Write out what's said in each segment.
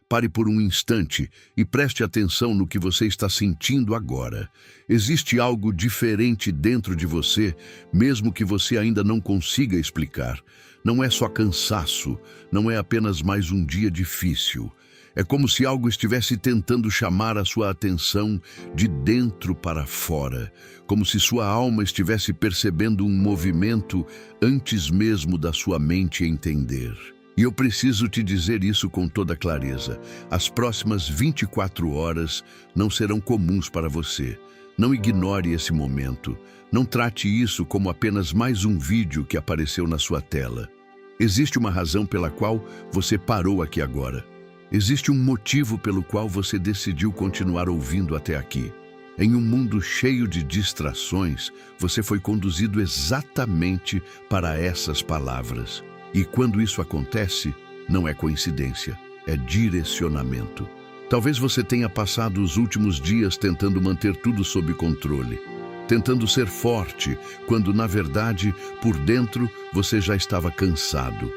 Pare por um instante e preste atenção no que você está sentindo agora. Existe algo diferente dentro de você, mesmo que você ainda não consiga explicar. Não é só cansaço, não é apenas mais um dia difícil. É como se algo estivesse tentando chamar a sua atenção de dentro para fora, como se sua alma estivesse percebendo um movimento antes mesmo da sua mente entender. E eu preciso te dizer isso com toda clareza. As próximas 24 horas não serão comuns para você. Não ignore esse momento. Não trate isso como apenas mais um vídeo que apareceu na sua tela. Existe uma razão pela qual você parou aqui agora. Existe um motivo pelo qual você decidiu continuar ouvindo até aqui. Em um mundo cheio de distrações, você foi conduzido exatamente para essas palavras. E quando isso acontece, não é coincidência, é direcionamento. Talvez você tenha passado os últimos dias tentando manter tudo sob controle, tentando ser forte, quando na verdade, por dentro, você já estava cansado.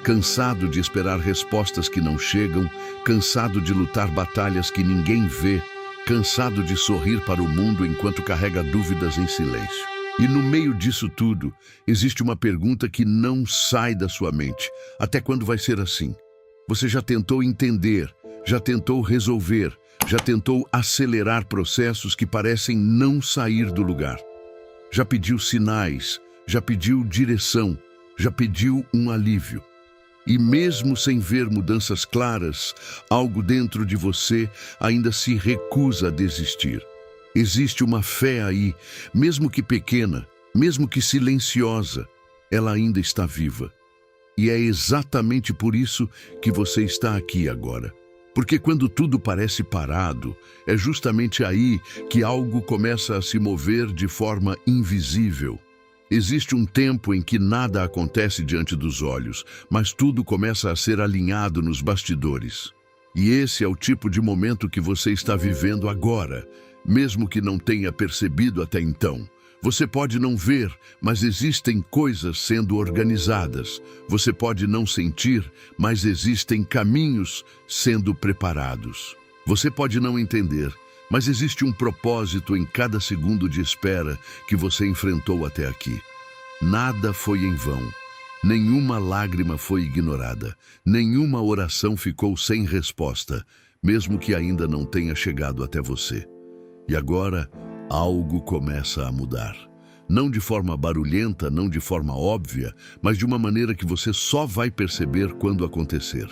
Cansado de esperar respostas que não chegam, cansado de lutar batalhas que ninguém vê, cansado de sorrir para o mundo enquanto carrega dúvidas em silêncio. E no meio disso tudo, existe uma pergunta que não sai da sua mente. Até quando vai ser assim? Você já tentou entender, já tentou resolver, já tentou acelerar processos que parecem não sair do lugar. Já pediu sinais, já pediu direção, já pediu um alívio. E mesmo sem ver mudanças claras, algo dentro de você ainda se recusa a desistir. Existe uma fé aí, mesmo que pequena, mesmo que silenciosa, ela ainda está viva. E é exatamente por isso que você está aqui agora. Porque quando tudo parece parado, é justamente aí que algo começa a se mover de forma invisível. Existe um tempo em que nada acontece diante dos olhos, mas tudo começa a ser alinhado nos bastidores. E esse é o tipo de momento que você está vivendo agora, mesmo que não tenha percebido até então. Você pode não ver, mas existem coisas sendo organizadas. Você pode não sentir, mas existem caminhos sendo preparados. Você pode não entender, mas existe um propósito em cada segundo de espera que você enfrentou até aqui. Nada foi em vão. Nenhuma lágrima foi ignorada. Nenhuma oração ficou sem resposta, mesmo que ainda não tenha chegado até você. E agora, algo começa a mudar. Não de forma barulhenta, não de forma óbvia, mas de uma maneira que você só vai perceber quando acontecer.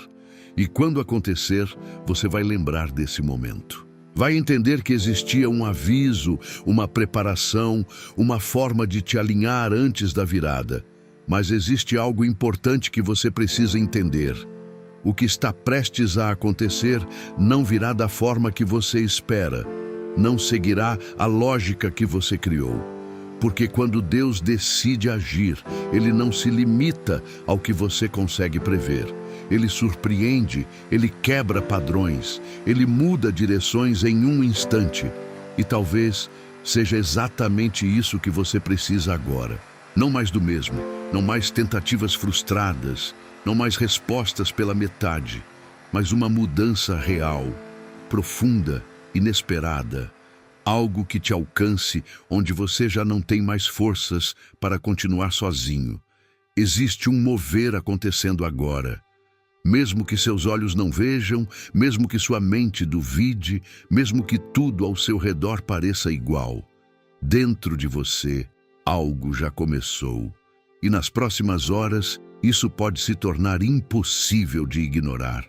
E quando acontecer, você vai lembrar desse momento. Vai entender que existia um aviso, uma preparação, uma forma de te alinhar antes da virada. Mas existe algo importante que você precisa entender. O que está prestes a acontecer não virá da forma que você espera. Não seguirá a lógica que você criou. Porque quando Deus decide agir, Ele não se limita ao que você consegue prever. Ele surpreende, Ele quebra padrões, Ele muda direções em um instante. E talvez seja exatamente isso que você precisa agora. Não mais do mesmo, não mais tentativas frustradas, não mais respostas pela metade, mas uma mudança real, profunda, inesperada. Algo que te alcance onde você já não tem mais forças para continuar sozinho. Existe um mover acontecendo agora. Mesmo que seus olhos não vejam, mesmo que sua mente duvide, mesmo que tudo ao seu redor pareça igual, dentro de você, algo já começou. E nas próximas horas, isso pode se tornar impossível de ignorar.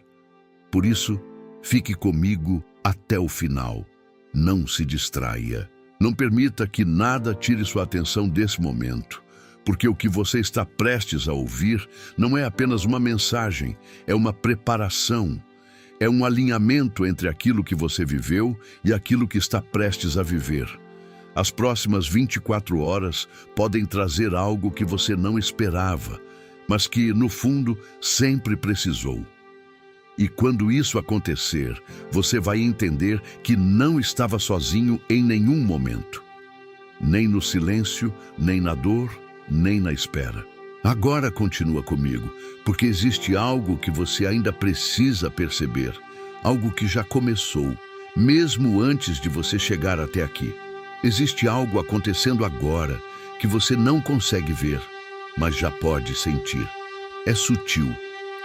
Por isso, fique comigo até o final. Não se distraia. Não permita que nada tire sua atenção desse momento. Porque o que você está prestes a ouvir não é apenas uma mensagem, é uma preparação. É um alinhamento entre aquilo que você viveu e aquilo que está prestes a viver. As próximas 24 horas podem trazer algo que você não esperava, mas que, no fundo, sempre precisou. E quando isso acontecer, você vai entender que não estava sozinho em nenhum momento. Nem no silêncio, nem na dor, nem na espera. Agora continua comigo, porque existe algo que você ainda precisa perceber. algo que já começou, mesmo antes de você chegar até aqui. Existe algo acontecendo agora que você não consegue ver, mas já pode sentir. É sutil,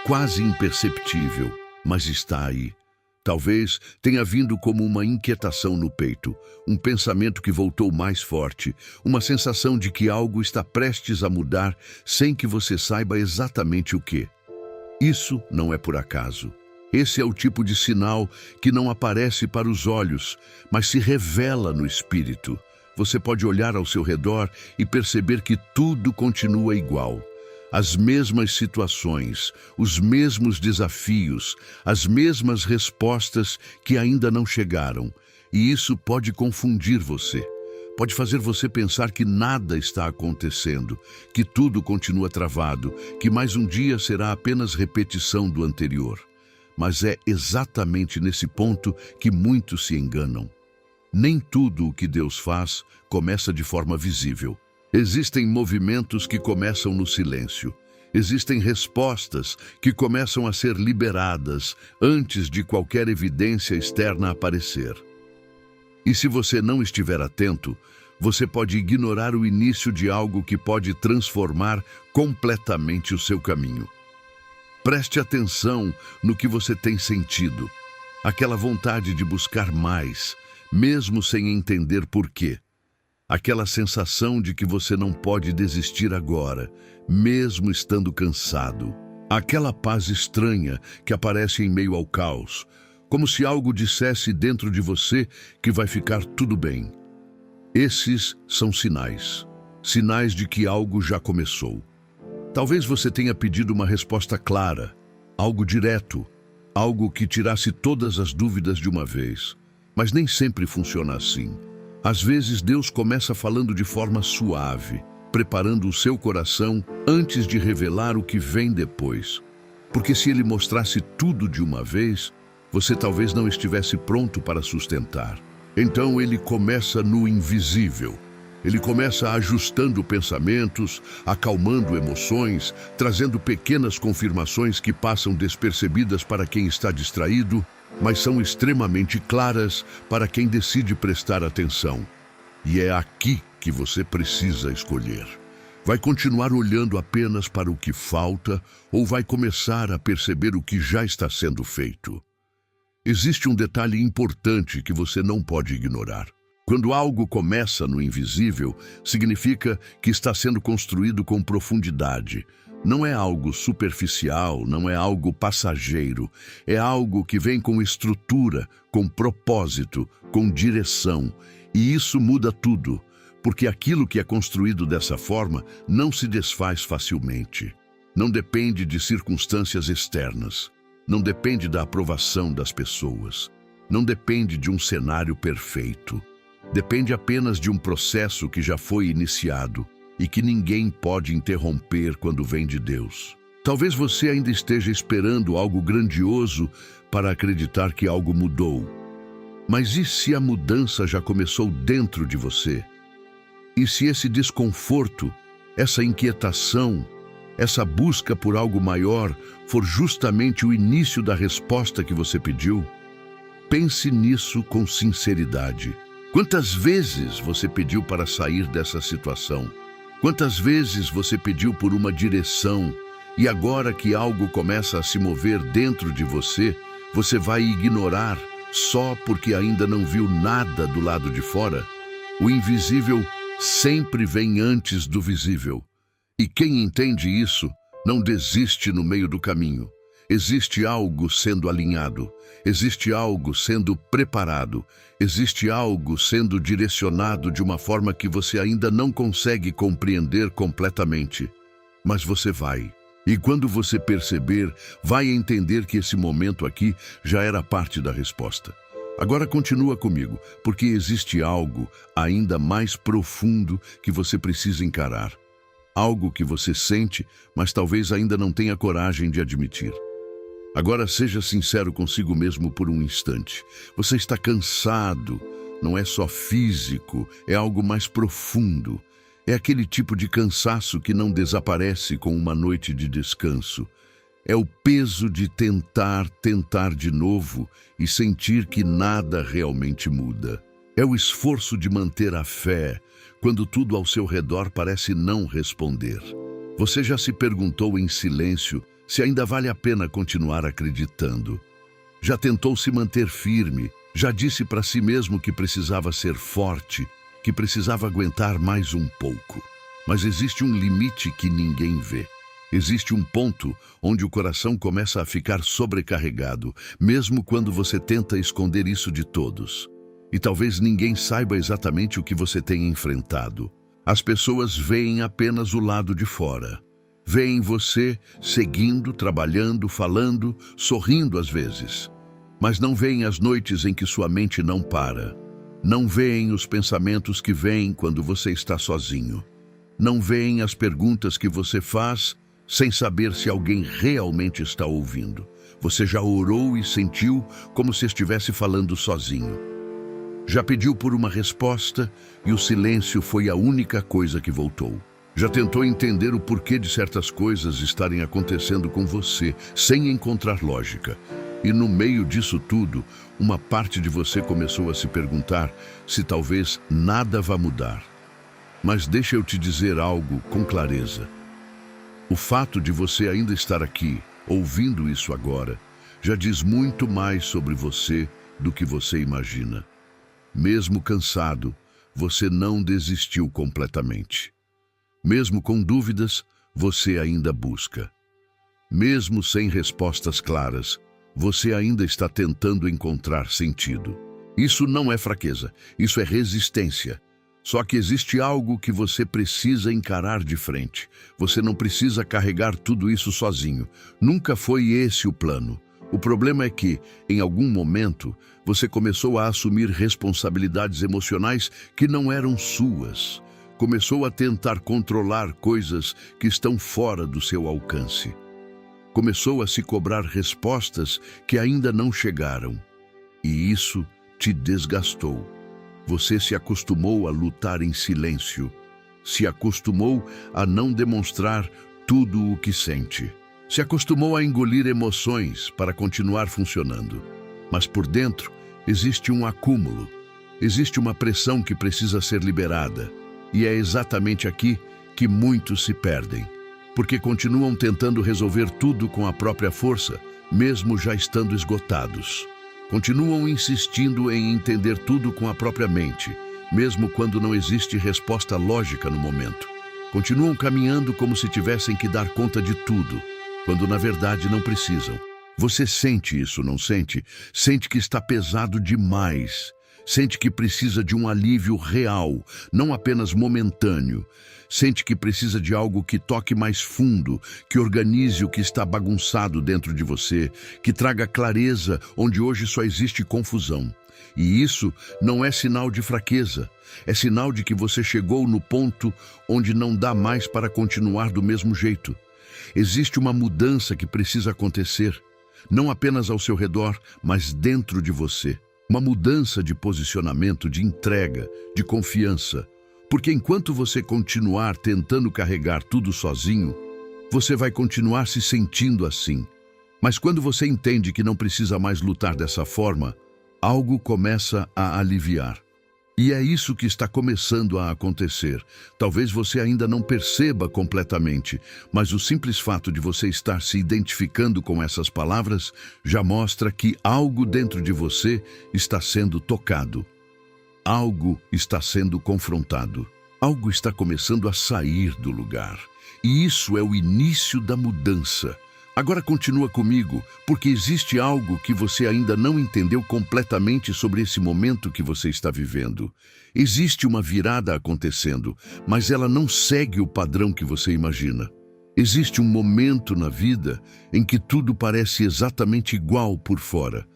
quase imperceptível, mas está aí. Talvez tenha vindo como uma inquietação no peito, um pensamento que voltou mais forte, uma sensação de que algo está prestes a mudar sem que você saiba exatamente o que. Isso não é por acaso. Esse é o tipo de sinal que não aparece para os olhos, mas se revela no espírito. Você pode olhar ao seu redor e perceber que tudo continua igual. As mesmas situações, os mesmos desafios, as mesmas respostas que ainda não chegaram. E isso pode confundir você. Pode fazer você pensar que nada está acontecendo, que tudo continua travado, que mais um dia será apenas repetição do anterior. Mas é exatamente nesse ponto que muitos se enganam. Nem tudo o que Deus faz começa de forma visível. Existem movimentos que começam no silêncio. Existem respostas que começam a ser liberadas antes de qualquer evidência externa aparecer. E se você não estiver atento, você pode ignorar o início de algo que pode transformar completamente o seu caminho. Preste atenção no que você tem sentido. Aquela vontade de buscar mais, mesmo sem entender por quê. Aquela sensação de que você não pode desistir agora, mesmo estando cansado. Aquela paz estranha que aparece em meio ao caos, como se algo dissesse dentro de você que vai ficar tudo bem. Esses são sinais. Sinais de que algo já começou. Talvez você tenha pedido uma resposta clara, algo direto, algo que tirasse todas as dúvidas de uma vez. Mas nem sempre funciona assim. Às vezes Deus começa falando de forma suave, preparando o seu coração antes de revelar o que vem depois. Porque se Ele mostrasse tudo de uma vez, você talvez não estivesse pronto para sustentar. Então Ele começa no invisível. Ele começa ajustando pensamentos, acalmando emoções, trazendo pequenas confirmações que passam despercebidas para quem está distraído, mas são extremamente claras para quem decide prestar atenção. E é aqui que você precisa escolher. Vai continuar olhando apenas para o que falta ou vai começar a perceber o que já está sendo feito? Existe um detalhe importante que você não pode ignorar. Quando algo começa no invisível, significa que está sendo construído com profundidade. Não é algo superficial, não é algo passageiro. É algo que vem com estrutura, com propósito, com direção. E isso muda tudo, porque aquilo que é construído dessa forma não se desfaz facilmente. Não depende de circunstâncias externas. Não depende da aprovação das pessoas. Não depende de um cenário perfeito. Depende apenas de um processo que já foi iniciado e que ninguém pode interromper quando vem de Deus. Talvez você ainda esteja esperando algo grandioso para acreditar que algo mudou. Mas e se a mudança já começou dentro de você? E se esse desconforto, essa inquietação, essa busca por algo maior for justamente o início da resposta que você pediu? Pense nisso com sinceridade. Quantas vezes você pediu para sair dessa situação? Quantas vezes você pediu por uma direção e agora que algo começa a se mover dentro de você, você vai ignorar só porque ainda não viu nada do lado de fora? O invisível sempre vem antes do visível. E quem entende isso não desiste no meio do caminho. Existe algo sendo alinhado, existe algo sendo preparado, existe algo sendo direcionado de uma forma que você ainda não consegue compreender completamente. Mas você vai. E quando você perceber, vai entender que esse momento aqui já era parte da resposta. Agora continua comigo, porque existe algo ainda mais profundo que você precisa encarar. Algo que você sente, mas talvez ainda não tenha coragem de admitir. Agora seja sincero consigo mesmo por um instante. Você está cansado, não é só físico, é algo mais profundo. É aquele tipo de cansaço que não desaparece com uma noite de descanso. É o peso de tentar de novo e sentir que nada realmente muda. É o esforço de manter a fé quando tudo ao seu redor parece não responder. Você já se perguntou em silêncio se ainda vale a pena continuar acreditando? Já tentou se manter firme? Já disse para si mesmo que precisava ser forte, que precisava aguentar mais um pouco? Mas existe um limite que ninguém vê. Existe um ponto onde o coração começa a ficar sobrecarregado, mesmo quando você tenta esconder isso de todos. E talvez ninguém saiba exatamente o que você tem enfrentado. As pessoas veem apenas o lado de fora. Veem você seguindo, trabalhando, falando, sorrindo às vezes. Mas não veem as noites em que sua mente não para. Não veem os pensamentos que vêm quando você está sozinho. Não veem as perguntas que você faz sem saber se alguém realmente está ouvindo. Você já orou e sentiu como se estivesse falando sozinho. Já pediu por uma resposta e o silêncio foi a única coisa que voltou. Já tentou entender o porquê de certas coisas estarem acontecendo com você, sem encontrar lógica. E no meio disso tudo, uma parte de você começou a se perguntar se talvez nada vá mudar. Mas deixa eu te dizer algo com clareza. O fato de você ainda estar aqui, ouvindo isso agora, já diz muito mais sobre você do que você imagina. Mesmo cansado, você não desistiu completamente. Mesmo com dúvidas, você ainda busca. Mesmo sem respostas claras, você ainda está tentando encontrar sentido. Isso não é fraqueza, isso é resistência. Só que existe algo que você precisa encarar de frente. Você não precisa carregar tudo isso sozinho. Nunca foi esse o plano. O problema é que, em algum momento, você começou a assumir responsabilidades emocionais que não eram suas. Começou a tentar controlar coisas que estão fora do seu alcance. Começou a se cobrar respostas que ainda não chegaram. E isso te desgastou. Você se acostumou a lutar em silêncio. Se acostumou a não demonstrar tudo o que sente. Se acostumou a engolir emoções para continuar funcionando. Mas por dentro existe um acúmulo. Existe uma pressão que precisa ser liberada. E é exatamente aqui que muitos se perdem. Porque continuam tentando resolver tudo com a própria força, mesmo já estando esgotados. Continuam insistindo em entender tudo com a própria mente, mesmo quando não existe resposta lógica no momento. Continuam caminhando como se tivessem que dar conta de tudo, quando na verdade não precisam. Você sente isso, não sente? Sente que está pesado demais. Sente que precisa de um alívio real, não apenas momentâneo. Sente que precisa de algo que toque mais fundo, que organize o que está bagunçado dentro de você, que traga clareza onde hoje só existe confusão. E isso não é sinal de fraqueza, é sinal de que você chegou no ponto onde não dá mais para continuar do mesmo jeito. Existe uma mudança que precisa acontecer, não apenas ao seu redor, mas dentro de você. Uma mudança de posicionamento, de entrega, de confiança. Porque enquanto você continuar tentando carregar tudo sozinho, você vai continuar se sentindo assim. Mas quando você entende que não precisa mais lutar dessa forma, algo começa a aliviar. E é isso que está começando a acontecer. Talvez você ainda não perceba completamente, mas o simples fato de você estar se identificando com essas palavras já mostra que algo dentro de você está sendo tocado. Algo está sendo confrontado. Algo está começando a sair do lugar. E isso é o início da mudança. Agora continua comigo, porque existe algo que você ainda não entendeu completamente sobre esse momento que você está vivendo. Existe uma virada acontecendo, mas ela não segue o padrão que você imagina. Existe um momento na vida em que tudo parece exatamente igual por fora,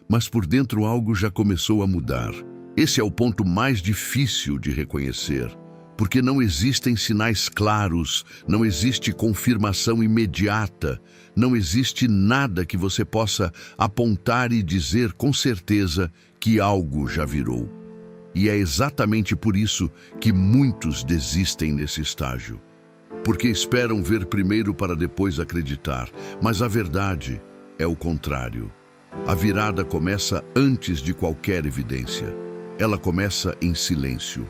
mas por dentro algo já começou a mudar. Esse é o ponto mais difícil de reconhecer, porque não existem sinais claros, não existe confirmação imediata, não existe nada que você possa apontar e dizer com certeza que algo já virou. E é exatamente por isso que muitos desistem nesse estágio. porque esperam ver primeiro para depois acreditar. Mas a verdade é o contrário. A virada começa antes de qualquer evidência. Ela começa em silêncio,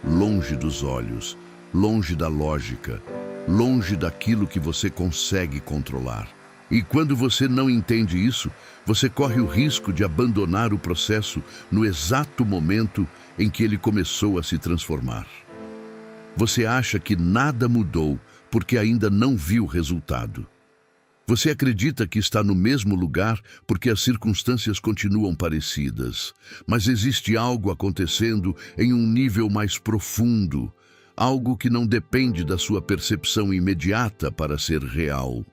longe dos olhos, longe da lógica, longe daquilo que você consegue controlar. E quando você não entende isso, você corre o risco de abandonar o processo no exato momento em que ele começou a se transformar. Você acha que nada mudou porque ainda não viu o resultado. Você acredita que está no mesmo lugar porque as circunstâncias continuam parecidas, mas existe algo acontecendo em um nível mais profundo, algo que não depende da sua percepção imediata para ser real.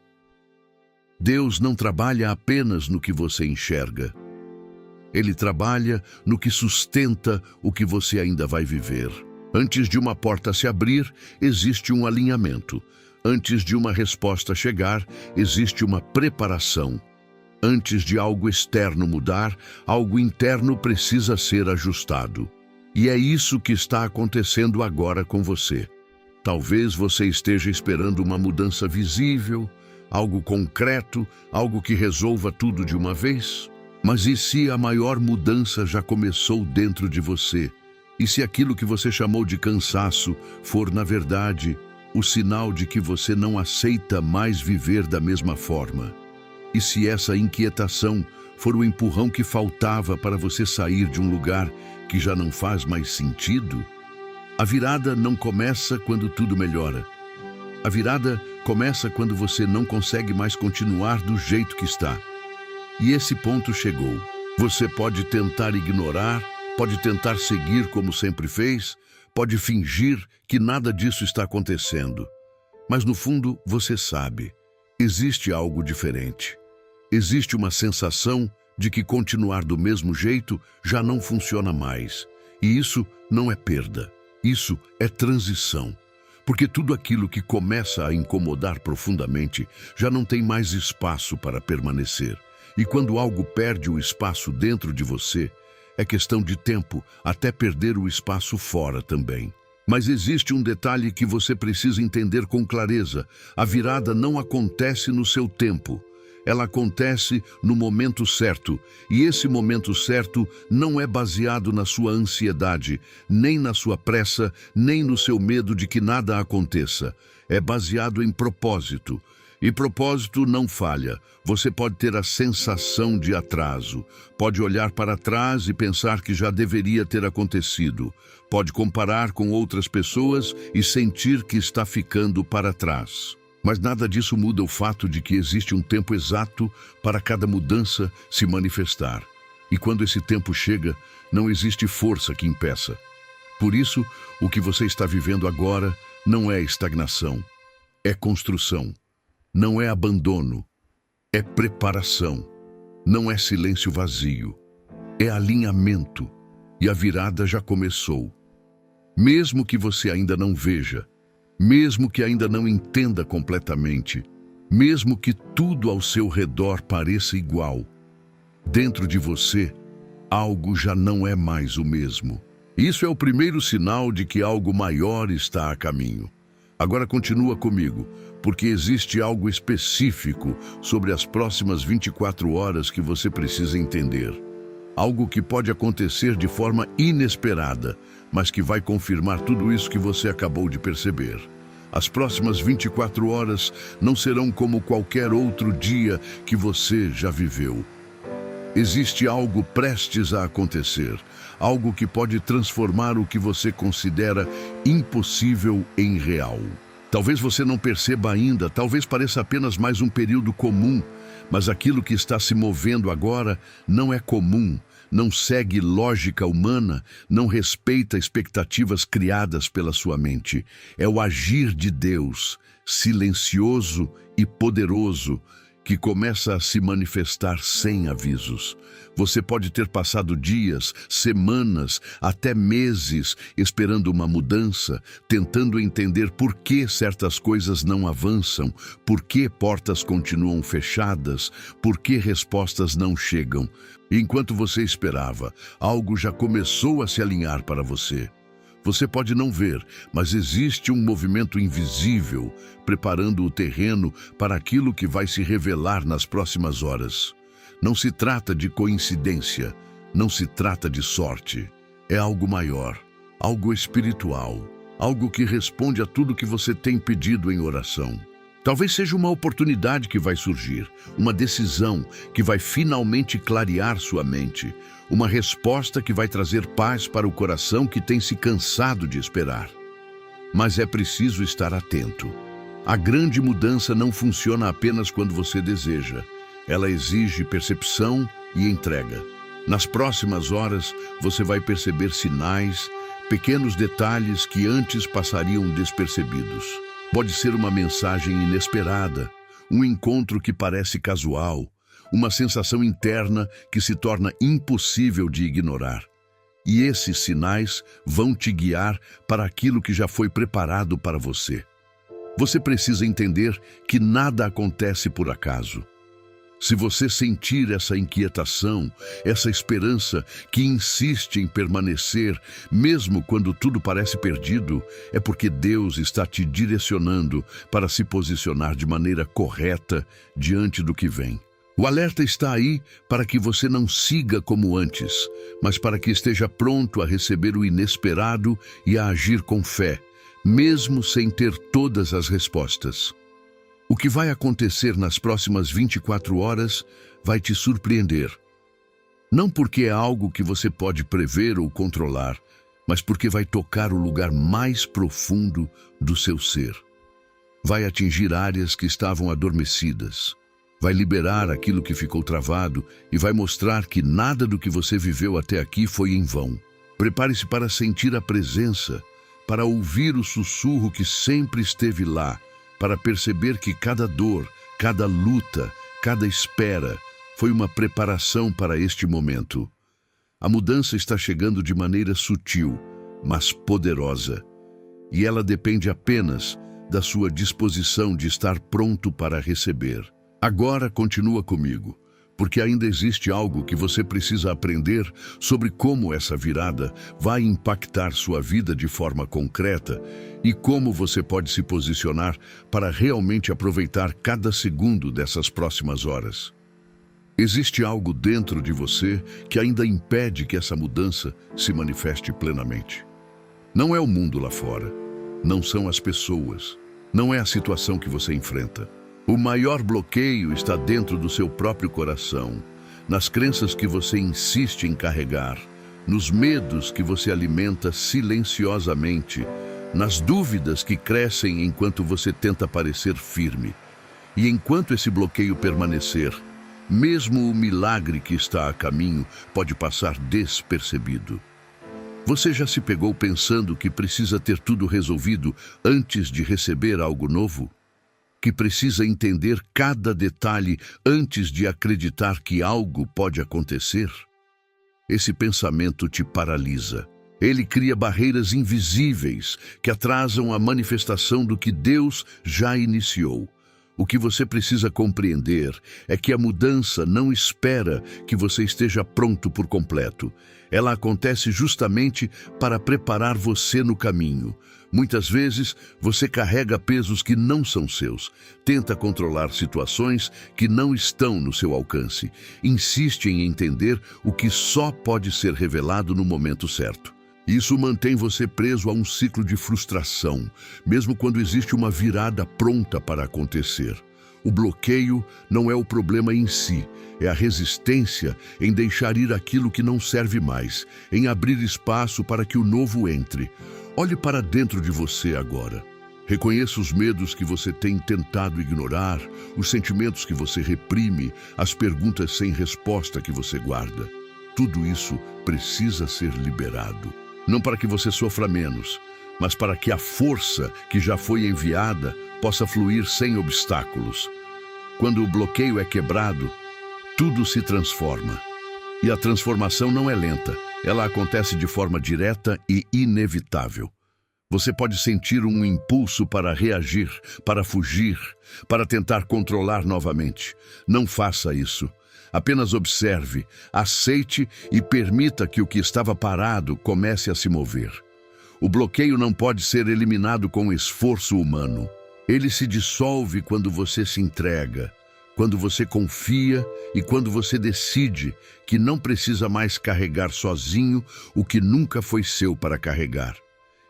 Deus não trabalha apenas no que você enxerga. Ele trabalha no que sustenta o que você ainda vai viver. Antes de uma porta se abrir, existe um alinhamento. Antes de uma resposta chegar, existe uma preparação. Antes de algo externo mudar, algo interno precisa ser ajustado. E é isso que está acontecendo agora com você. Talvez você esteja esperando uma mudança visível, algo concreto, algo que resolva tudo de uma vez. Mas e se a maior mudança já começou dentro de você? E se aquilo que você chamou de cansaço for, na verdade, o sinal de que você não aceita mais viver da mesma forma? E se essa inquietação for o empurrão que faltava para você sair de um lugar que já não faz mais sentido? A virada não começa quando tudo melhora. A virada começa quando você não consegue mais continuar do jeito que está. E esse ponto chegou. Você pode tentar ignorar, pode tentar seguir como sempre fez, pode fingir que nada disso está acontecendo. Mas no fundo, você sabe, existe algo diferente. Existe uma sensação de que continuar do mesmo jeito já não funciona mais. E isso não é perda, isso é transição. Porque tudo aquilo que começa a incomodar profundamente já não tem mais espaço para permanecer. E quando algo perde o espaço dentro de você, é questão de tempo até perder o espaço fora também. Mas existe um detalhe que você precisa entender com clareza. A virada não acontece no seu tempo. Ela acontece no momento certo, e esse momento certo não é baseado na sua ansiedade, nem na sua pressa, nem no seu medo de que nada aconteça. É baseado em propósito. E propósito não falha. Você pode ter a sensação de atraso, pode olhar para trás e pensar que já deveria ter acontecido, pode comparar com outras pessoas e sentir que está ficando para trás. Mas nada disso muda o fato de que existe um tempo exato para cada mudança se manifestar. E quando esse tempo chega, não existe força que impeça. Por isso, o que você está vivendo agora não é estagnação, é construção. Não é abandono, é preparação. Não é silêncio vazio, é alinhamento. E a virada já começou. Mesmo que você ainda não veja, mesmo que ainda não entenda completamente, mesmo que tudo ao seu redor pareça igual, dentro de você, algo já não é mais o mesmo. Isso é o primeiro sinal de que algo maior está a caminho. Agora continua comigo, porque existe algo específico sobre as próximas 24 horas que você precisa entender. Algo que pode acontecer de forma inesperada, mas que vai confirmar tudo isso que você acabou de perceber. As próximas 24 horas não serão como qualquer outro dia que você já viveu. Existe algo prestes a acontecer, algo que pode transformar o que você considera impossível em real. Talvez você não perceba ainda, talvez pareça apenas mais um período comum, mas aquilo que está se movendo agora não é comum, não segue lógica humana, não respeita expectativas criadas pela sua mente. É o agir de Deus, silencioso e poderoso, que começa a se manifestar sem avisos. Você pode ter passado dias, semanas, até meses esperando uma mudança, tentando entender por que certas coisas não avançam, por que portas continuam fechadas, por que respostas não chegam. E enquanto você esperava, algo já começou a se alinhar para você. Você pode não ver, mas existe um movimento invisível preparando o terreno para aquilo que vai se revelar nas próximas horas. Não se trata de coincidência, não se trata de sorte. É algo maior, algo espiritual, algo que responde a tudo que você tem pedido em oração. Talvez seja uma oportunidade que vai surgir, uma decisão que vai finalmente clarear sua mente, uma resposta que vai trazer paz para o coração que tem se cansado de esperar. Mas é preciso estar atento. A grande mudança não funciona apenas quando você deseja. Ela exige percepção e entrega. Nas próximas horas, você vai perceber sinais, pequenos detalhes que antes passariam despercebidos. Pode ser uma mensagem inesperada, um encontro que parece casual, uma sensação interna que se torna impossível de ignorar. E esses sinais vão te guiar para aquilo que já foi preparado para você. Você precisa entender que nada acontece por acaso. Se você sentir essa inquietação, essa esperança que insiste em permanecer, mesmo quando tudo parece perdido, é porque Deus está te direcionando para se posicionar de maneira correta diante do que vem. O alerta está aí para que você não siga como antes, mas para que esteja pronto a receber o inesperado e a agir com fé, mesmo sem ter todas as respostas. O que vai acontecer nas próximas 24 horas vai te surpreender. Não porque é algo que você pode prever ou controlar, mas porque vai tocar o lugar mais profundo do seu ser. Vai atingir áreas que estavam adormecidas. Vai liberar aquilo que ficou travado e vai mostrar que nada do que você viveu até aqui foi em vão. Prepare-se para sentir a presença, para ouvir o sussurro que sempre esteve lá, para perceber que cada dor, cada luta, cada espera foi uma preparação para este momento. A mudança está chegando de maneira sutil, mas poderosa, e ela depende apenas da sua disposição de estar pronto para receber. Agora continua comigo, porque ainda existe algo que você precisa aprender sobre como essa virada vai impactar sua vida de forma concreta e como você pode se posicionar para realmente aproveitar cada segundo dessas próximas horas. Existe algo dentro de você que ainda impede que essa mudança se manifeste plenamente. Não é o mundo lá fora, não são as pessoas, não é a situação que você enfrenta. O maior bloqueio está dentro do seu próprio coração, nas crenças que você insiste em carregar, nos medos que você alimenta silenciosamente, nas dúvidas que crescem enquanto você tenta parecer firme. E enquanto esse bloqueio permanecer, mesmo o milagre que está a caminho pode passar despercebido. Você já se pegou pensando que precisa ter tudo resolvido antes de receber algo novo? Que precisa entender cada detalhe antes de acreditar que algo pode acontecer? Esse pensamento te paralisa. Ele cria barreiras invisíveis que atrasam a manifestação do que Deus já iniciou. O que você precisa compreender é que a mudança não espera que você esteja pronto por completo. Ela acontece justamente para preparar você no caminho. Muitas vezes, você carrega pesos que não são seus, tenta controlar situações que não estão no seu alcance, insiste em entender o que só pode ser revelado no momento certo. Isso mantém você preso a um ciclo de frustração, mesmo quando existe uma virada pronta para acontecer. O bloqueio não é o problema em si, é a resistência em deixar ir aquilo que não serve mais, em abrir espaço para que o novo entre. Olhe para dentro de você agora. Reconheça os medos que você tem tentado ignorar, os sentimentos que você reprime, as perguntas sem resposta que você guarda. Tudo isso precisa ser liberado. Não para que você sofra menos, mas para que a força que já foi enviada possa fluir sem obstáculos. Quando o bloqueio é quebrado, tudo se transforma. E a transformação não é lenta, ela acontece de forma direta e inevitável. Você pode sentir um impulso para reagir, para fugir, para tentar controlar novamente. Não faça isso. Apenas observe, aceite e permita que o que estava parado comece a se mover. O bloqueio não pode ser eliminado com esforço humano. Ele se dissolve quando você se entrega, quando você confia e quando você decide que não precisa mais carregar sozinho o que nunca foi seu para carregar.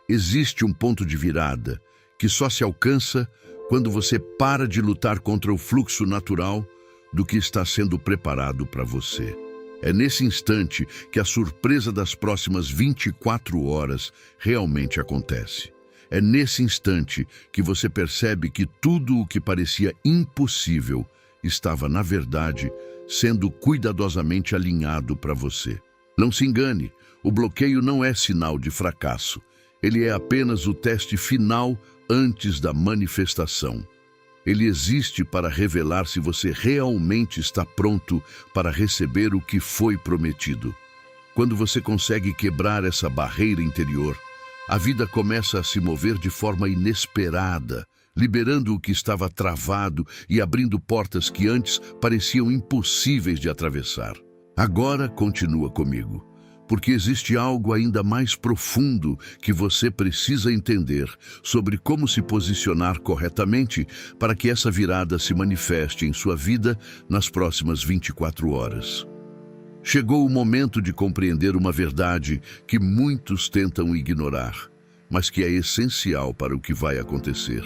Existe um ponto de virada que só se alcança quando você para de lutar contra o fluxo natural do que está sendo preparado para você. É nesse instante que a surpresa das próximas 24 horas realmente acontece. É nesse instante que você percebe que tudo o que parecia impossível estava, na verdade, sendo cuidadosamente alinhado para você. Não se engane, o bloqueio não é sinal de fracasso. Ele é apenas o teste final antes da manifestação. Ele existe para revelar se você realmente está pronto para receber o que foi prometido. Quando você consegue quebrar essa barreira interior, a vida começa a se mover de forma inesperada, liberando o que estava travado e abrindo portas que antes pareciam impossíveis de atravessar. Agora continua comigo, porque existe algo ainda mais profundo que você precisa entender sobre como se posicionar corretamente para que essa virada se manifeste em sua vida nas próximas 24 horas. Chegou o momento de compreender uma verdade que muitos tentam ignorar, mas que é essencial para o que vai acontecer.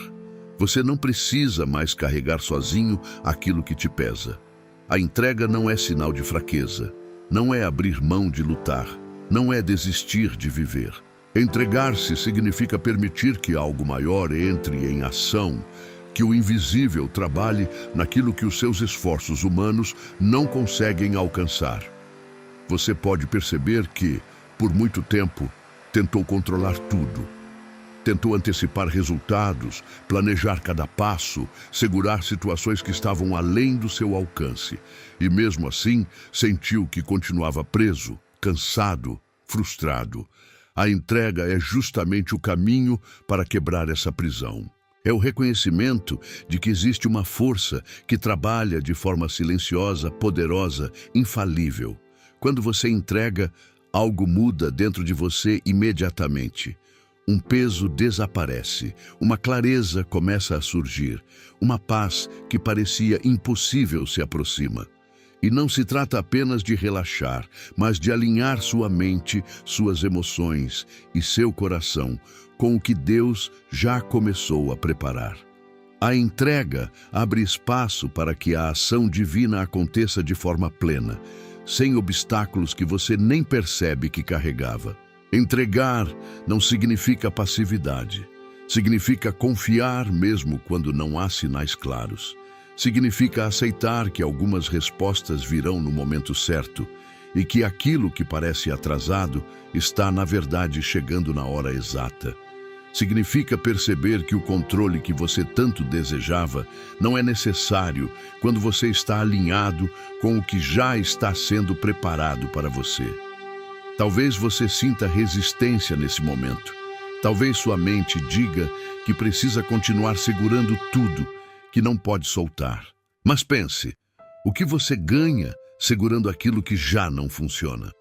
Você não precisa mais carregar sozinho aquilo que te pesa. A entrega não é sinal de fraqueza. Não é abrir mão de lutar, não é desistir de viver. Entregar-se significa permitir que algo maior entre em ação, que o invisível trabalhe naquilo que os seus esforços humanos não conseguem alcançar. Você pode perceber que, por muito tempo, tentou controlar tudo. Tentou antecipar resultados, planejar cada passo, segurar situações que estavam além do seu alcance. E mesmo assim, sentiu que continuava preso, cansado, frustrado. A entrega é justamente o caminho para quebrar essa prisão. É o reconhecimento de que existe uma força que trabalha de forma silenciosa, poderosa, infalível. Quando você entrega, algo muda dentro de você imediatamente. Um peso desaparece, uma clareza começa a surgir, uma paz que parecia impossível se aproxima. E não se trata apenas de relaxar, mas de alinhar sua mente, suas emoções e seu coração com o que Deus já começou a preparar. A entrega abre espaço para que a ação divina aconteça de forma plena, sem obstáculos que você nem percebe que carregava. Entregar não significa passividade. Significa confiar mesmo quando não há sinais claros. Significa aceitar que algumas respostas virão no momento certo e que aquilo que parece atrasado está, na verdade, chegando na hora exata. Significa perceber que o controle que você tanto desejava não é necessário quando você está alinhado com o que já está sendo preparado para você. Talvez você sinta resistência nesse momento. Talvez sua mente diga que precisa continuar segurando tudo, que não pode soltar. Mas pense, o que você ganha segurando aquilo que já não funciona?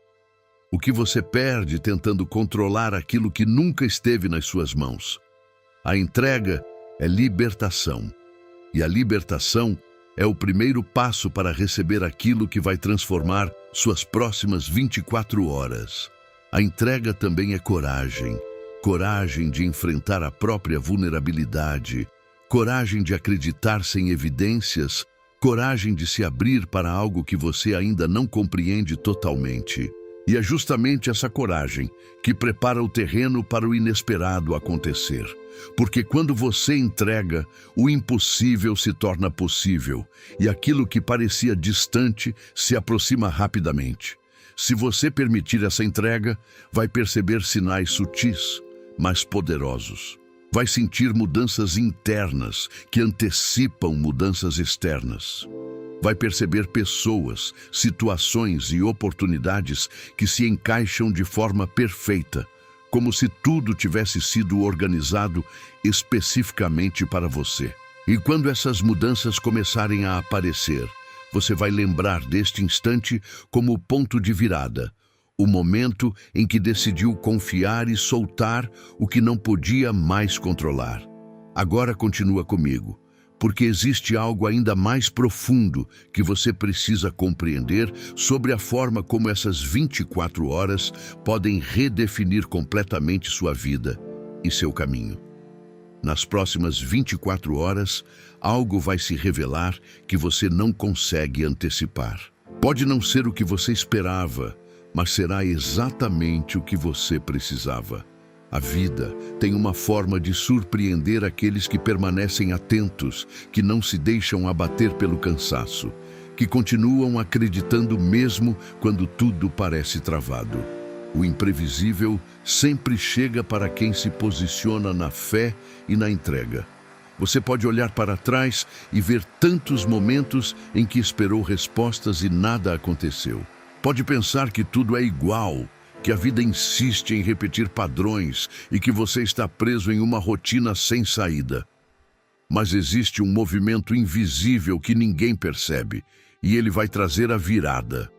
O que você perde tentando controlar aquilo que nunca esteve nas suas mãos? A entrega é libertação. E a libertação é o primeiro passo para receber aquilo que vai transformar suas próximas 24 horas. A entrega também é coragem. Coragem de enfrentar a própria vulnerabilidade. Coragem de acreditar sem evidências. Coragem de se abrir para algo que você ainda não compreende totalmente. E é justamente essa coragem que prepara o terreno para o inesperado acontecer. Porque quando você entrega, o impossível se torna possível e aquilo que parecia distante se aproxima rapidamente. Se você permitir essa entrega, vai perceber sinais sutis, mas poderosos. Vai sentir mudanças internas que antecipam mudanças externas. Vai perceber pessoas, situações e oportunidades que se encaixam de forma perfeita, como se tudo tivesse sido organizado especificamente para você. E quando essas mudanças começarem a aparecer, você vai lembrar deste instante como o ponto de virada, O momento em que decidiu confiar e soltar o que não podia mais controlar. Agora continua comigo, porque existe algo ainda mais profundo que você precisa compreender sobre a forma como essas 24 horas podem redefinir completamente sua vida e seu caminho. Nas próximas 24 horas, algo vai se revelar que você não consegue antecipar. Pode não ser o que você esperava, mas será exatamente o que você precisava. A vida tem uma forma de surpreender aqueles que permanecem atentos, que não se deixam abater pelo cansaço, que continuam acreditando mesmo quando tudo parece travado. O imprevisível sempre chega para quem se posiciona na fé e na entrega. Você pode olhar para trás e ver tantos momentos em que esperou respostas e nada aconteceu. Pode pensar que tudo é igual, que a vida insiste em repetir padrões e que você está preso em uma rotina sem saída. Mas existe um movimento invisível que ninguém percebe, e ele vai trazer a virada.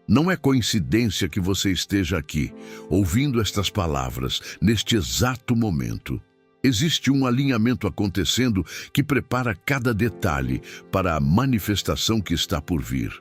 Não é coincidência que você esteja aqui, ouvindo estas palavras, neste exato momento. Existe um alinhamento acontecendo que prepara cada detalhe para a manifestação que está por vir.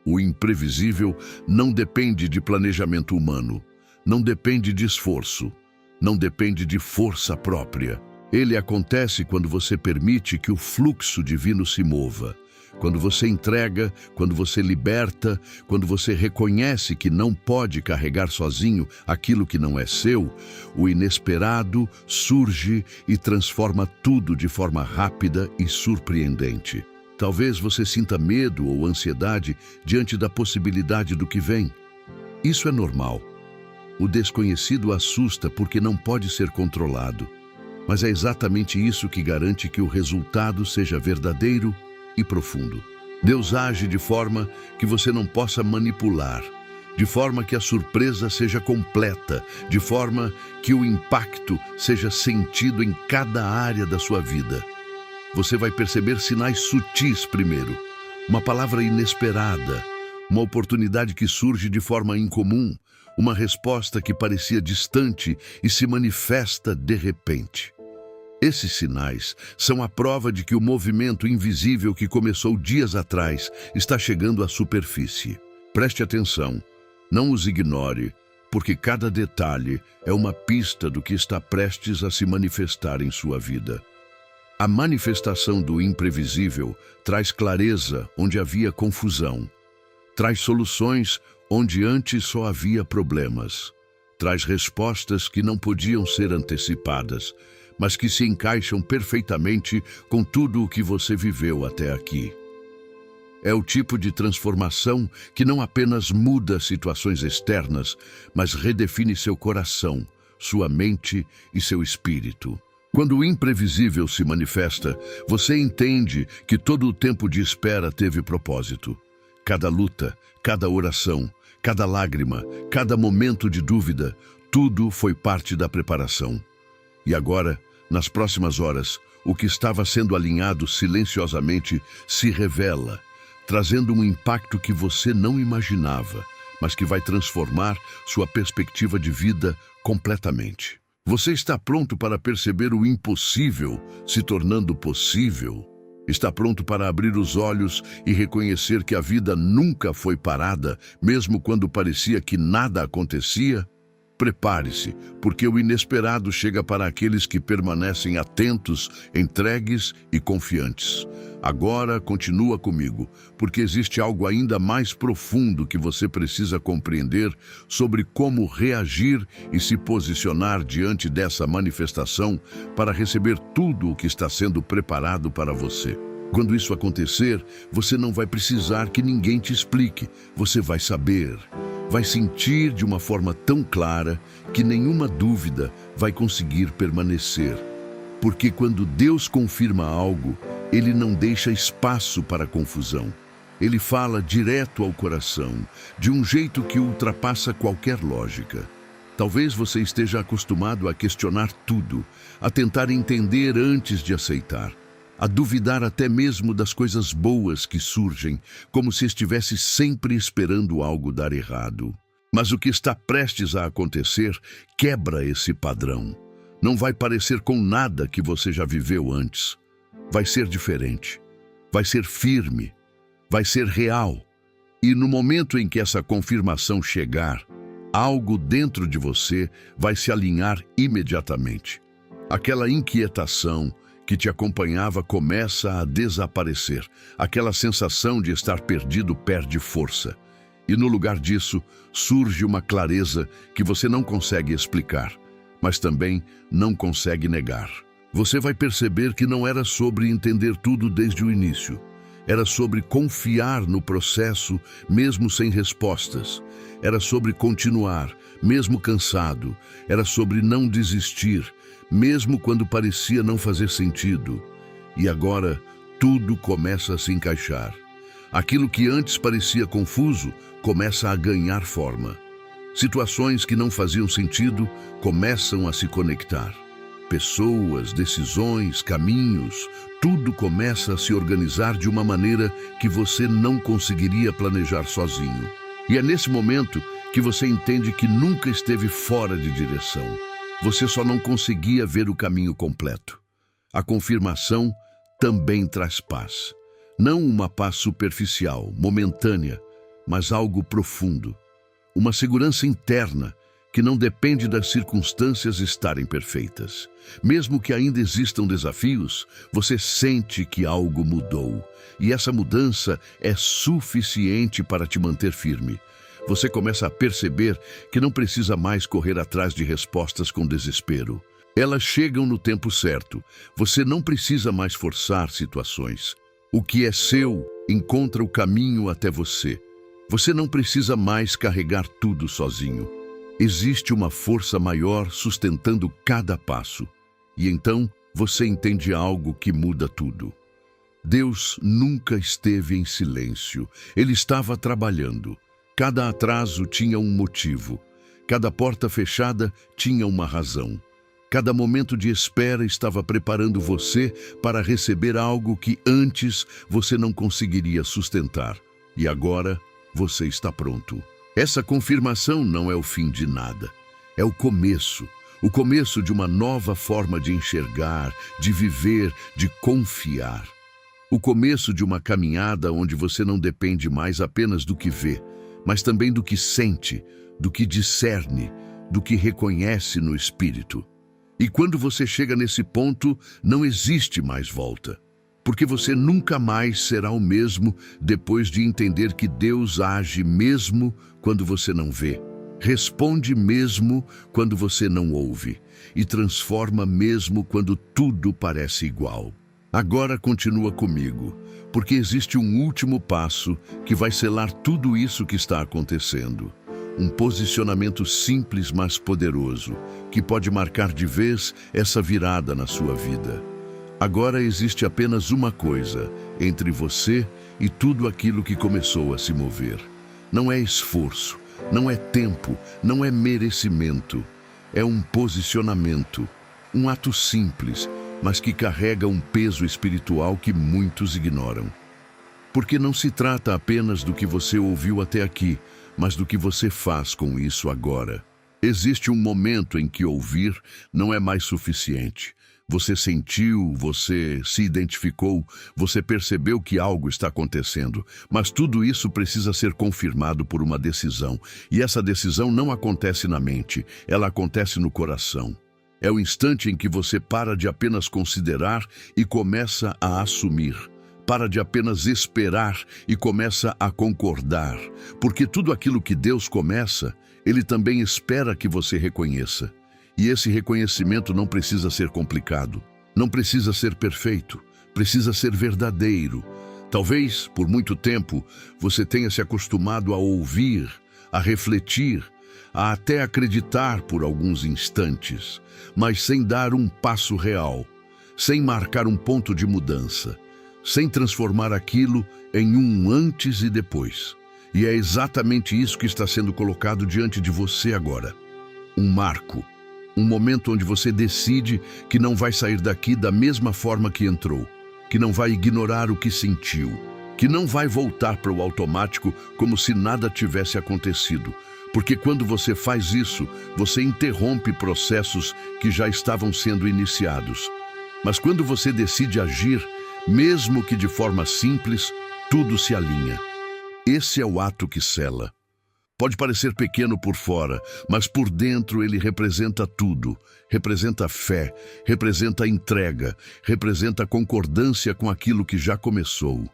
O imprevisível não depende de planejamento humano, não depende de esforço, não depende de força própria. Ele acontece quando você permite que o fluxo divino se mova. Quando você entrega, quando você liberta, quando você reconhece que não pode carregar sozinho aquilo que não é seu, o inesperado surge e transforma tudo de forma rápida e surpreendente. Talvez você sinta medo ou ansiedade diante da possibilidade do que vem. Isso é normal. O desconhecido assusta porque não pode ser controlado. Mas é exatamente isso que garante que o resultado seja verdadeiro e profundo. Deus age de forma que você não possa manipular, de forma que a surpresa seja completa, de forma que o impacto seja sentido em cada área da sua vida. Você vai perceber sinais sutis primeiro, uma palavra inesperada, uma oportunidade que surge de forma incomum, uma resposta que parecia distante e se manifesta de repente. Esses sinais são a prova de que o movimento invisível que começou dias atrás está chegando à superfície. Preste atenção, não os ignore, porque cada detalhe é uma pista do que está prestes a se manifestar em sua vida. A manifestação do imprevisível traz clareza onde havia confusão, traz soluções onde antes só havia problemas, traz respostas que não podiam ser antecipadas, mas que se encaixam perfeitamente com tudo o que você viveu até aqui. É o tipo de transformação que não apenas muda situações externas, mas redefine seu coração, sua mente e seu espírito. Quando o imprevisível se manifesta, você entende que todo o tempo de espera teve propósito. Cada luta, cada oração, cada lágrima, cada momento de dúvida, tudo foi parte da preparação. E agora, nas próximas horas, o que estava sendo alinhado silenciosamente se revela, trazendo um impacto que você não imaginava, mas que vai transformar sua perspectiva de vida completamente. Você está pronto para perceber o impossível se tornando possível? Está pronto para abrir os olhos e reconhecer que a vida nunca foi parada, mesmo quando parecia que nada acontecia? Prepare-se, porque o inesperado chega para aqueles que permanecem atentos, entregues e confiantes. Agora continua comigo, porque existe algo ainda mais profundo que você precisa compreender sobre como reagir e se posicionar diante dessa manifestação para receber tudo o que está sendo preparado para você. Quando isso acontecer, você não vai precisar que ninguém te explique, você vai saber. Vai sentir de uma forma tão clara que nenhuma dúvida vai conseguir permanecer. Porque quando Deus confirma algo, Ele não deixa espaço para confusão. Ele fala direto ao coração, de um jeito que ultrapassa qualquer lógica. Talvez você esteja acostumado a questionar tudo, a tentar entender antes de aceitar, a duvidar até mesmo das coisas boas que surgem, como se estivesse sempre esperando algo dar errado. Mas o que está prestes a acontecer quebra esse padrão. Não vai parecer com nada que você já viveu antes. Vai ser diferente. Vai ser firme. Vai ser real. E no momento em que essa confirmação chegar, algo dentro de você vai se alinhar imediatamente. Aquela inquietação que te acompanhava começa a desaparecer. Aquela sensação de estar perdido perde força. E no lugar disso, surge uma clareza que você não consegue explicar, mas também não consegue negar. Você vai perceber que não era sobre entender tudo desde o início. Era sobre confiar no processo, mesmo sem respostas. Era sobre continuar, mesmo cansado. Era sobre não desistir, mesmo quando parecia não fazer sentido. E agora, tudo começa a se encaixar. Aquilo que antes parecia confuso começa a ganhar forma. Situações que não faziam sentido começam a se conectar. Pessoas, decisões, caminhos, tudo começa a se organizar de uma maneira que você não conseguiria planejar sozinho. E é nesse momento que você entende que nunca esteve fora de direção. Você só não conseguia ver o caminho completo. A confirmação também traz paz. Não uma paz superficial, momentânea, mas algo profundo. Uma segurança interna que não depende das circunstâncias estarem perfeitas. Mesmo que ainda existam desafios, você sente que algo mudou. E essa mudança é suficiente para te manter firme. Você começa a perceber que não precisa mais correr atrás de respostas com desespero. Elas chegam no tempo certo. Você não precisa mais forçar situações. O que é seu encontra o caminho até você. Você não precisa mais carregar tudo sozinho. Existe uma força maior sustentando cada passo. E então você entende algo que muda tudo. Deus nunca esteve em silêncio. Ele estava trabalhando. Cada atraso tinha um motivo. Cada porta fechada tinha uma razão. Cada momento de espera estava preparando você para receber algo que antes você não conseguiria sustentar. E agora você está pronto. Essa confirmação não é o fim de nada. É o começo de uma nova forma de enxergar, de viver, de confiar. O começo de uma caminhada onde você não depende mais apenas do que vê, mas também do que sente, do que discerne, do que reconhece no espírito. E quando você chega nesse ponto, não existe mais volta. Porque você nunca mais será o mesmo depois de entender que Deus age mesmo quando você não vê, responde mesmo quando você não ouve e transforma mesmo quando tudo parece igual. Agora continua comigo, porque existe um último passo que vai selar tudo isso que está acontecendo. Um posicionamento simples, mas poderoso, que pode marcar de vez essa virada na sua vida. Agora existe apenas uma coisa entre você e tudo aquilo que começou a se mover. Não é esforço, não é tempo, não é merecimento. É um posicionamento, um ato simples, mas que carrega um peso espiritual que muitos ignoram. Porque não se trata apenas do que você ouviu até aqui, mas do que você faz com isso agora. Existe um momento em que ouvir não é mais suficiente. Você sentiu, você se identificou, você percebeu que algo está acontecendo, mas tudo isso precisa ser confirmado por uma decisão. E essa decisão não acontece na mente, ela acontece no coração. É o instante em que você para de apenas considerar e começa a assumir. Para de apenas esperar e começa a concordar. Porque tudo aquilo que Deus começa, Ele também espera que você reconheça. E esse reconhecimento não precisa ser complicado, não precisa ser perfeito, precisa ser verdadeiro. Talvez, por muito tempo, você tenha se acostumado a ouvir, a refletir, a até acreditar por alguns instantes, mas sem dar um passo real, sem marcar um ponto de mudança, sem transformar aquilo em um antes e depois. E é exatamente isso que está sendo colocado diante de você agora. Um marco. Um momento onde você decide que não vai sair daqui da mesma forma que entrou, que não vai ignorar o que sentiu, que não vai voltar para o automático como se nada tivesse acontecido, Porque quando você faz isso, você interrompe processos que já estavam sendo iniciados. Mas quando você decide agir, mesmo que de forma simples, tudo se alinha. Esse é o ato que sela. Pode parecer pequeno por fora, mas por dentro ele representa tudo. Representa fé, representa entrega, representa concordância com aquilo que já começou.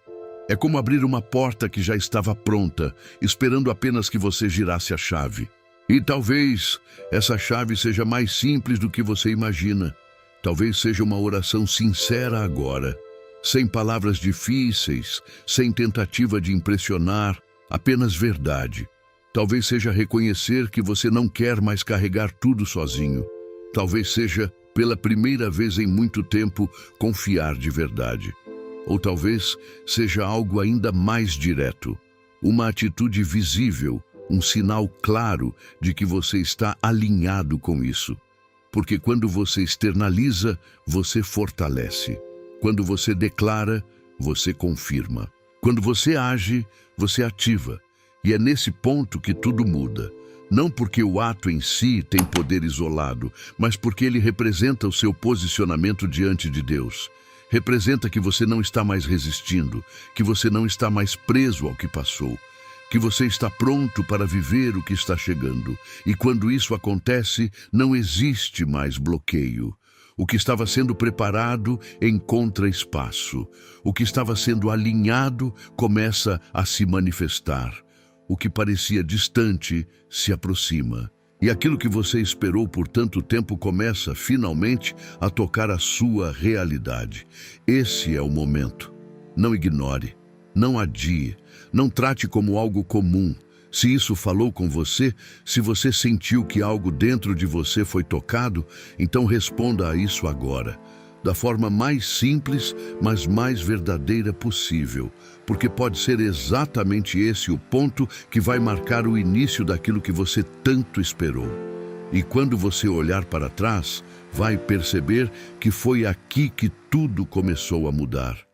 É como abrir uma porta que já estava pronta, esperando apenas que você girasse a chave. E talvez essa chave seja mais simples do que você imagina. Talvez seja uma oração sincera agora, sem palavras difíceis, sem tentativa de impressionar, apenas verdade. Talvez seja reconhecer que você não quer mais carregar tudo sozinho. Talvez seja, pela primeira vez em muito tempo, confiar de verdade. Ou talvez seja algo ainda mais direto, uma atitude visível, um sinal claro de que você está alinhado com isso. Porque quando você externaliza, você fortalece. Quando você declara, você confirma. Quando você age, você ativa. E é nesse ponto que tudo muda. Não porque o ato em si tem poder isolado, mas porque ele representa o seu posicionamento diante de Deus. Representa que você não está mais resistindo, que você não está mais preso ao que passou, que você está pronto para viver o que está chegando. E quando isso acontece, não existe mais bloqueio. O que estava sendo preparado encontra espaço. O que estava sendo alinhado começa a se manifestar. O que parecia distante se aproxima. E aquilo que você esperou por tanto tempo começa, finalmente, a tocar a sua realidade. Esse é o momento. Não ignore, não adie, não trate como algo comum. Se isso falou com você, se você sentiu que algo dentro de você foi tocado, então responda a isso agora, da forma mais simples, mas mais verdadeira possível, porque pode ser exatamente esse o ponto que vai marcar o início daquilo que você tanto esperou. E quando você olhar para trás, vai perceber que foi aqui que tudo começou a mudar.